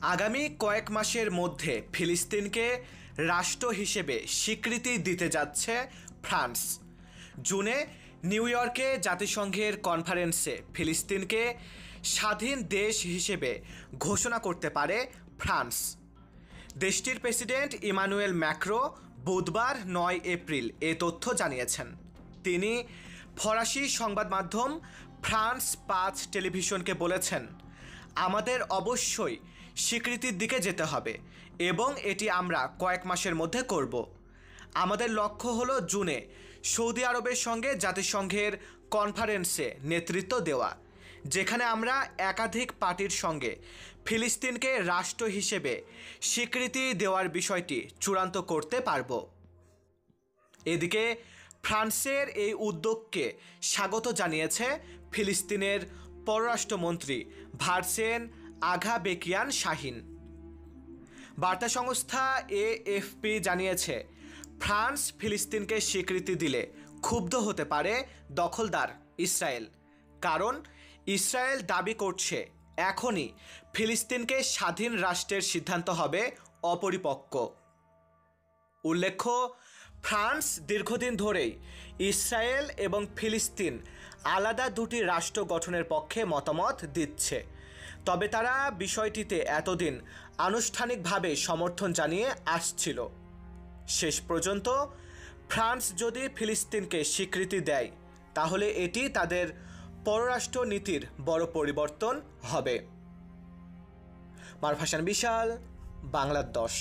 আগামী কয়েক মাসের মধ্যে ফিলিস্তিনকে রাষ্ট্র হিসেবে স্বীকৃতি দিতে যাচ্ছে ফ্রান্স। জুনে নিউ ইয়র্কে জাতিসংঘের কনফারেন্সে ফিলিস্তিনকে স্বাধীন দেশ হিসেবে ঘোষণা করতে পারে ফ্রান্স। দেশটির প্রেসিডেন্ট ইমানুয়েল ম্যাক্রো বুধবার 9 এপ্রিল এ তথ্য জানিয়েছেন। তিনি ফরাসি সংবাদ মাধ্যম ফ্রান্স 5 টেলিভিশনকে বলেছেন, আমাদের অবশ্যই স্বীকৃতির দিকে যেতে হবে এবং এটি আমরা কয়েক মাসের মধ্যে করব। আমাদের লক্ষ্য হলো জুনে সৌদি আরবের সঙ্গে জাতিসংঘের কনফারেন্সে নেতৃত্ব দেওয়া, যেখানে আমরা একাধিক পার্টির সঙ্গে ফিলিস্তিনকে রাষ্ট্র হিসেবে স্বীকৃতি দেওয়ার বিষয়টি চূড়ান্ত করতে পারব। এদিকে ফ্রান্সের এই উদ্যোগকে স্বাগত জানিয়েছে ফিলিস্তিনের পররাষ্ট্রমন্ত্রী ভার্সেন আঘাবেকিয়ান শাহিন। বার্তা সংস্থা এএফপি জানিয়েছে, ফ্রান্স ফিলিস্তিনকে স্বীকৃতি দিলে ক্ষুব্ধ হতে পারে দখলদার ইসরায়েল, কারণ ইসরায়েল দাবি করছে এখনই ফিলিস্তিনকে স্বাধীন রাষ্ট্রের সিদ্ধান্ত হবে অপরিপক্ক। উল্লেখ্য, ফ্রান্স দীর্ঘদিন ধরেই ইসরায়েল এবং ফিলিস্তিন আলাদা দুটি রাষ্ট্র গঠনের পক্ষে মতামত দিচ্ছে, তবে তারা বিষয়টিতে এতদিন আনুষ্ঠানিকভাবে সমর্থন জানিয়ে আসছিল। শেষ পর্যন্ত ফ্রান্স যদি ফিলিস্তিনকে স্বীকৃতি দেয়, তাহলে এটি তাদের পররাষ্ট্র নীতির বড় পরিবর্তন হবে। মারুফ হাসান বিশাল, বাংলা 10।